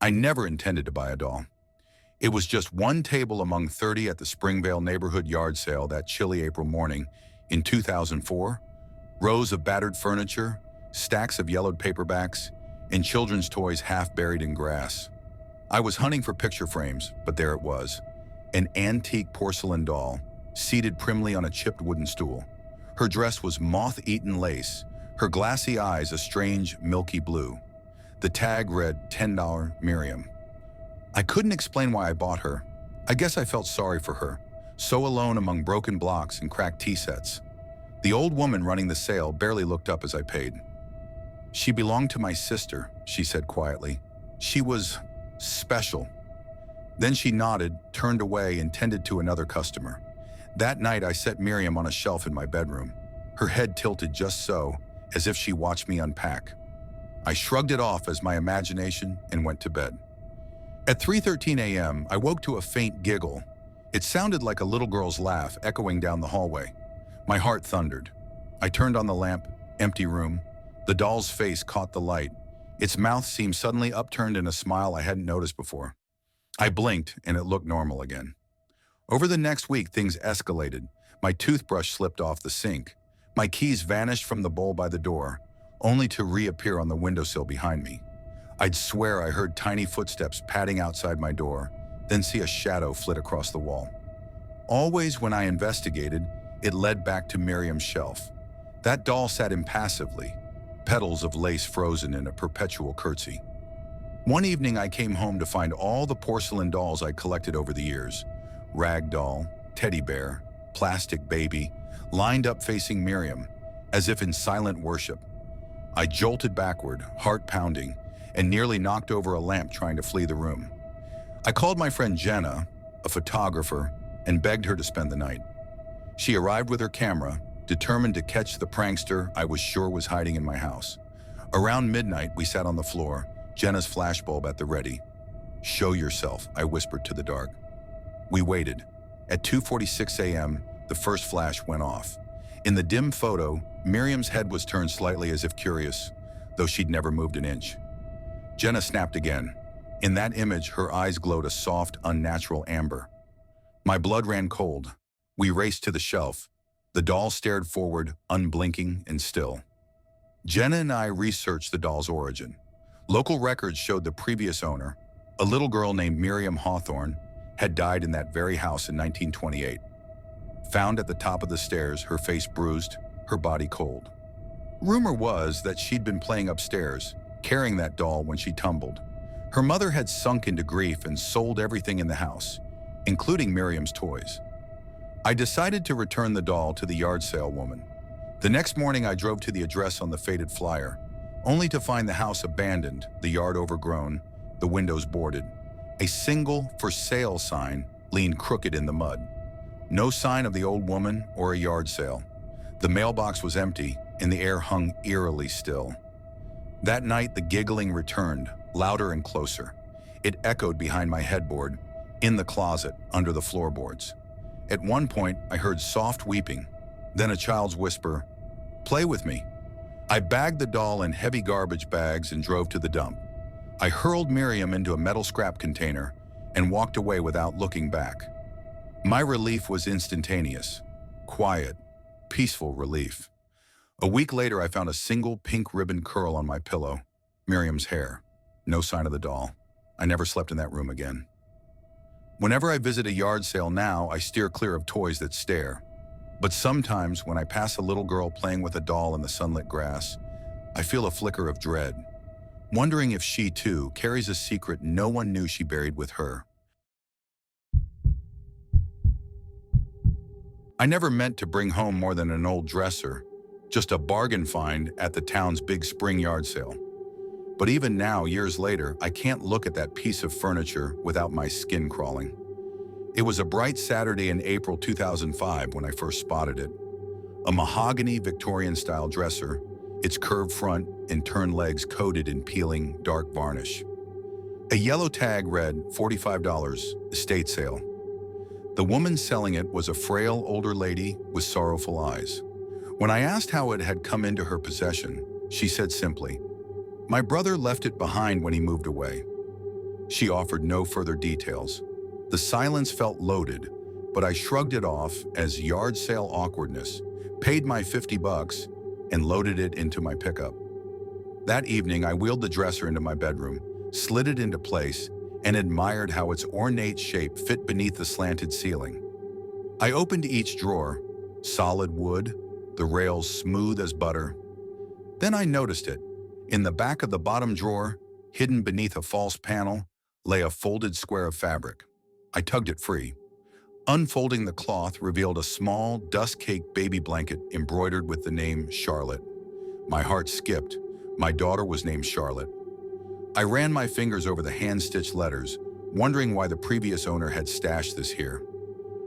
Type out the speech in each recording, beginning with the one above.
I never intended to buy a doll. It was just one table among 30 at the Springvale neighborhood yard sale that chilly April morning in 2004. Rows of battered furniture, stacks of yellowed paperbacks, and children's toys half buried in grass. I was hunting for picture frames, but there it was. An antique porcelain doll, seated primly on a chipped wooden stool. Her dress was moth-eaten lace, her glassy eyes a strange, milky blue. The tag read $10 Miriam. I couldn't explain why I bought her. I guess I felt sorry for her, so alone among broken blocks and cracked tea sets. The old woman running the sale barely looked up as I paid. "She belonged to my sister," she said quietly. "She was special." Then she nodded, turned away, and tended to another customer. That night I set Miriam on a shelf in my bedroom, her head tilted just so, as if she watched me unpack. I shrugged it off as my imagination and went to bed. At 3:13 a.m., I woke to a faint giggle. It sounded like a little girl's laugh echoing down the hallway. My heart thundered. I turned on the lamp, empty room. The doll's face caught the light. Its mouth seemed suddenly upturned in a smile I hadn't noticed before. I blinked, and it looked normal again. Over the next week, things escalated. My toothbrush slipped off the sink. My keys vanished from the bowl by the door, only to reappear on the windowsill behind me. I'd swear I heard tiny footsteps padding outside my door, then see a shadow flit across the wall. Always when I investigated, it led back to Miriam's shelf. That doll sat impassively, petals of lace frozen in a perpetual curtsy. One evening I came home to find all the porcelain dolls I collected over the years, rag doll, teddy bear, plastic baby, lined up facing Miriam, as if in silent worship. I jolted backward, heart pounding, and nearly knocked over a lamp trying to flee the room. I called my friend Jenna, a photographer, and begged her to spend the night. She arrived with her camera, determined to catch the prankster I was sure was hiding in my house. Around midnight, we sat on the floor, Jenna's flashbulb at the ready. "Show yourself," I whispered to the dark. We waited. At 2:46 a.m., the first flash went off. In the dim photo, Miriam's head was turned slightly as if curious, though she'd never moved an inch. Jenna snapped again. In that image, her eyes glowed a soft, unnatural amber. My blood ran cold. We raced to the shelf. The doll stared forward, unblinking and still. Jenna and I researched the doll's origin. Local records showed the previous owner, a little girl named Miriam Hawthorne, had died in that very house in 1928. Found at the top of the stairs, her face bruised, her body cold. Rumor was that she'd been playing upstairs, carrying that doll when she tumbled. Her mother had sunk into grief and sold everything in the house, including Miriam's toys. I decided to return the doll to the yard sale woman. The next morning I drove to the address on the faded flyer, only to find the house abandoned, the yard overgrown, the windows boarded. A single "for sale" sign leaned crooked in the mud. No sign of the old woman or a yard sale. The mailbox was empty, and the air hung eerily still. That night the giggling returned, louder and closer. It echoed behind my headboard, in the closet, under the floorboards. At one point I heard soft weeping, then a child's whisper, "Play with me." I bagged the doll in heavy garbage bags and drove to the dump. I hurled Miriam into a metal scrap container and walked away without looking back. My relief was instantaneous. Quiet, peaceful relief. A week later I found a single pink ribbon curl on my pillow. Miriam's hair. No sign of the doll. I never slept in that room again. Whenever I visit a yard sale now, I steer clear of toys that stare. But sometimes when I pass a little girl playing with a doll in the sunlit grass, I feel a flicker of dread, wondering if she too carries a secret no one knew she buried with her. I never meant to bring home more than an old dresser, just a bargain find at the town's big spring yard sale. But even now, years later, I can't look at that piece of furniture without my skin crawling. It was a bright Saturday in April 2005 when I first spotted it. A mahogany Victorian-style dresser, its curved front and turned legs coated in peeling, dark varnish. A yellow tag read $45, estate sale. The woman selling it was a frail older lady with sorrowful eyes. When I asked how it had come into her possession, she said simply, "My brother left it behind when he moved away." She offered no further details. The silence felt loaded, but I shrugged it off as yard sale awkwardness, paid my $50, and loaded it into my pickup. That evening, I wheeled the dresser into my bedroom, slid it into place, and admired how its ornate shape fit beneath the slanted ceiling. I opened each drawer, solid wood, the rails smooth as butter. Then I noticed it. In the back of the bottom drawer, hidden beneath a false panel, lay a folded square of fabric. I tugged it free. Unfolding the cloth revealed a small, dust-caked baby blanket embroidered with the name Charlotte. My heart skipped. My daughter was named Charlotte. I ran my fingers over the hand-stitched letters, wondering why the previous owner had stashed this here.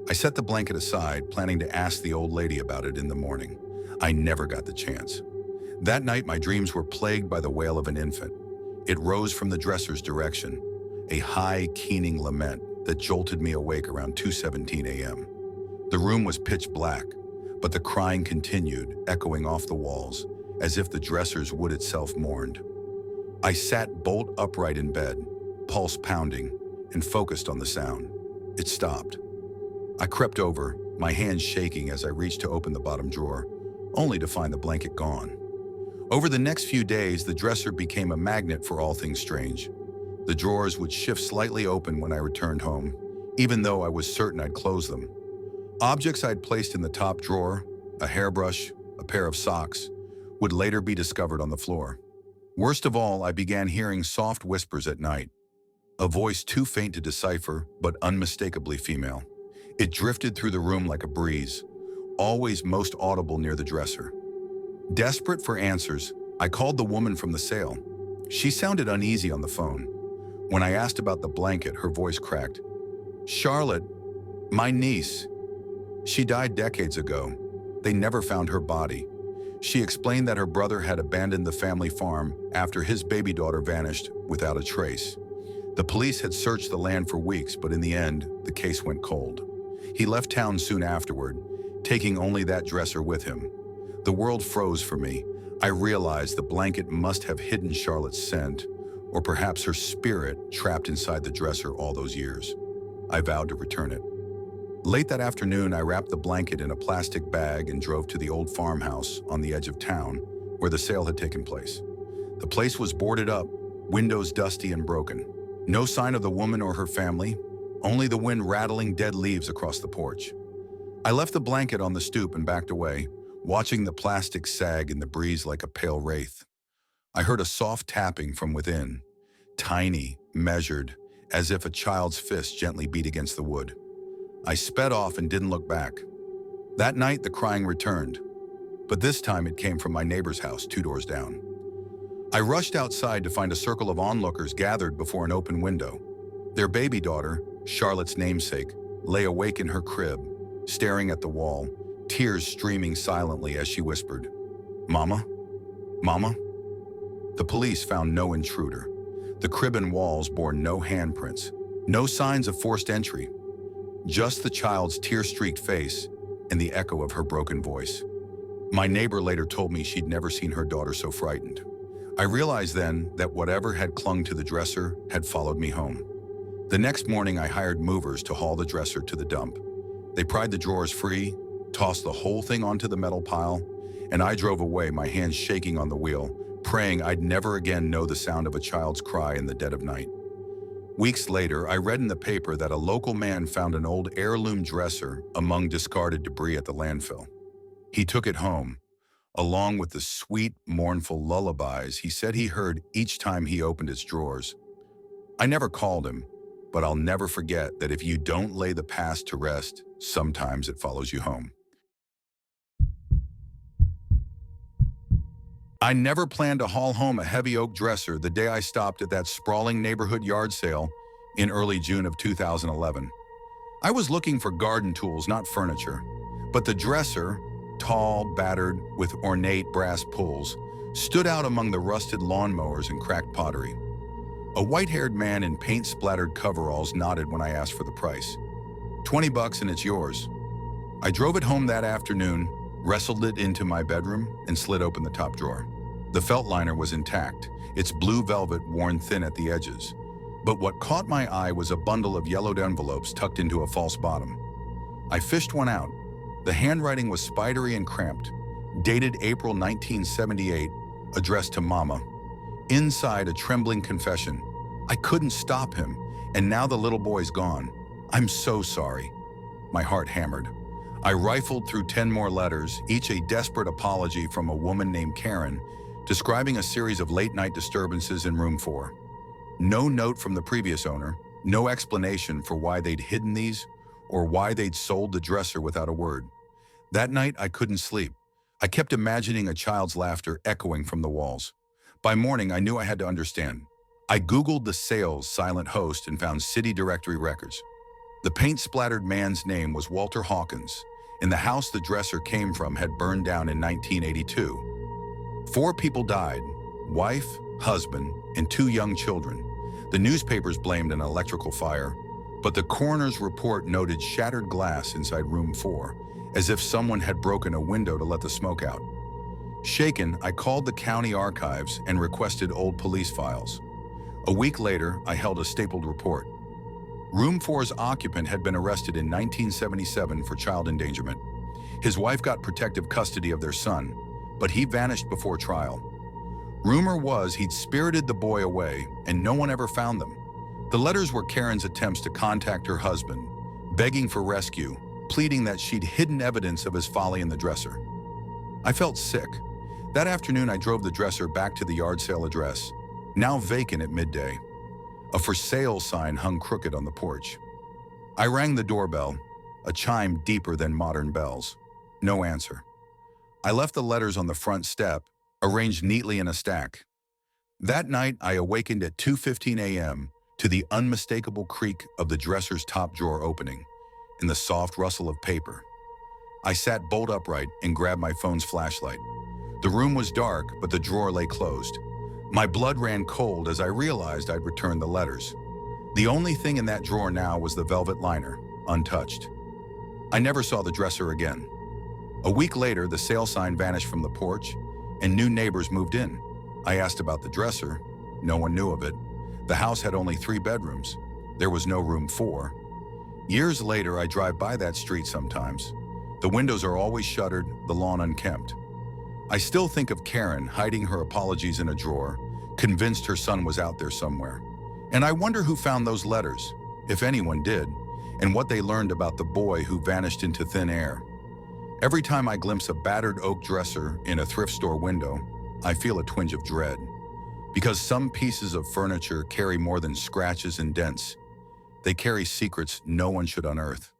I set the blanket aside, planning to ask the old lady about it in the morning. I never got the chance. That night, my dreams were plagued by the wail of an infant. It rose from the dresser's direction, a high, keening lament that jolted me awake around 2:17 a.m. The room was pitch black, but the crying continued, echoing off the walls, as if the dresser's wood itself mourned. I sat bolt upright in bed, pulse pounding, and focused on the sound. It stopped. I crept over, my hands shaking as I reached to open the bottom drawer, only to find the blanket gone. Over the next few days, the dresser became a magnet for all things strange. The drawers would shift slightly open when I returned home, even though I was certain I'd close them. Objects I'd placed in the top drawer, a hairbrush, a pair of socks, would later be discovered on the floor. Worst of all, I began hearing soft whispers at night, a voice too faint to decipher, but unmistakably female. It drifted through the room like a breeze, always most audible near the dresser. Desperate for answers, I called the woman from the sale. She sounded uneasy on the phone. When I asked about the blanket, her voice cracked. "Charlotte, my niece. She died decades ago. They never found her body." She explained that her brother had abandoned the family farm after his baby daughter vanished without a trace. The police had searched the land for weeks, but in the end, the case went cold. He left town soon afterward, taking only that dresser with him. The world froze for me. I realized the blanket must have hidden Charlotte's scent, or perhaps her spirit trapped inside the dresser all those years. I vowed to return it. Late that afternoon, I wrapped the blanket in a plastic bag and drove to the old farmhouse on the edge of town where the sale had taken place. The place was boarded up, windows dusty and broken. No sign of the woman or her family, only the wind rattling dead leaves across the porch. I left the blanket on the stoop and backed away, watching the plastic sag in the breeze like a pale wraith. I heard a soft tapping from within, tiny, measured, as if a child's fist gently beat against the wood. I sped off and didn't look back. That night, the crying returned, but this time it came from my neighbor's house 2 doors down. I rushed outside to find a circle of onlookers gathered before an open window. Their baby daughter, Charlotte's namesake, lay awake in her crib, staring at the wall, tears streaming silently as she whispered, "Mama? Mama?" The police found no intruder. The crib and walls bore no handprints, no signs of forced entry, just the child's tear-streaked face and the echo of her broken voice. My neighbor later told me she'd never seen her daughter so frightened. I realized then that whatever had clung to the dresser had followed me home. The next morning, I hired movers to haul the dresser to the dump. They pried the drawers free, tossed the whole thing onto the metal pile, and I drove away, my hands shaking on the wheel, praying I'd never again know the sound of a child's cry in the dead of night. Weeks later, I read in the paper that a local man found an old heirloom dresser among discarded debris at the landfill. He took it home, along with the sweet, mournful lullabies he said he heard each time he opened its drawers. I never called him, but I'll never forget that if you don't lay the past to rest, sometimes it follows you home. I never planned to haul home a heavy oak dresser the day I stopped at that sprawling neighborhood yard sale in early June of 2011. I was looking for garden tools, not furniture, but the dresser, tall, battered, with ornate brass pulls, stood out among the rusted lawnmowers and cracked pottery. A white-haired man in paint-splattered coveralls nodded when I asked for the price. $20 and it's yours. I drove it home that afternoon, wrestled it into my bedroom, and slid open the top drawer. The felt liner was intact, its blue velvet worn thin at the edges, But what caught my eye was a bundle of yellowed envelopes tucked into a false bottom. I fished one out. The handwriting was spidery and cramped, dated April 1978, addressed to Mama. Inside, a trembling confession. I couldn't stop him, and now the little boy's gone. I'm so sorry. My heart hammered. I rifled through 10 more letters, each a desperate apology from a woman named Karen, describing a series of late-night disturbances in room 4. No note from the previous owner, no explanation for why they'd hidden these or why they'd sold the dresser without a word. That night, I couldn't sleep. I kept imagining a child's laughter echoing from the walls. By morning, I knew I had to understand. I Googled the sales silent host and found city directory records. The paint-splattered man's name was Walter Hawkins, and the house the dresser came from had burned down in 1982. 4 people died: wife, husband, and 2 young children. The newspapers blamed an electrical fire, but the coroner's report noted shattered glass inside room 4, as if someone had broken a window to let the smoke out. Shaken, I called the county archives and requested old police files. A week later, I held a stapled report. Room 4's occupant had been arrested in 1977 for child endangerment. His wife got protective custody of their son, but he vanished before trial. Rumor was he'd spirited the boy away, and no one ever found them. The letters were Karen's attempts to contact her husband, begging for rescue, pleading that she'd hidden evidence of his folly in the dresser. I felt sick. That afternoon, I drove the dresser back to the yard sale address, now vacant at midday. A for sale sign hung crooked on the porch. I rang the doorbell, a chime deeper than modern bells. No answer. I left the letters on the front step, arranged neatly in a stack. That night, I awakened at 2:15 a.m. to the unmistakable creak of the dresser's top drawer opening and the soft rustle of paper. I sat bolt upright and grabbed my phone's flashlight. The room was dark, but the drawer lay closed. My blood ran cold as I realized I'd returned the letters. The only thing in that drawer now was the velvet liner, untouched. I never saw the dresser again. A week later, the sale sign vanished from the porch, and new neighbors moved in. I asked about the dresser. No one knew of it. The house had only 3 bedrooms. There was no room 4. Years later, I drive by that street sometimes. The windows are always shuttered, the lawn unkempt. I still think of Karen hiding her apologies in a drawer, convinced her son was out there somewhere. And I wonder who found those letters, if anyone did, and what they learned about the boy who vanished into thin air. Every time I glimpse a battered oak dresser in a thrift store window, I feel a twinge of dread. Because some pieces of furniture carry more than scratches and dents. They carry secrets no one should unearth.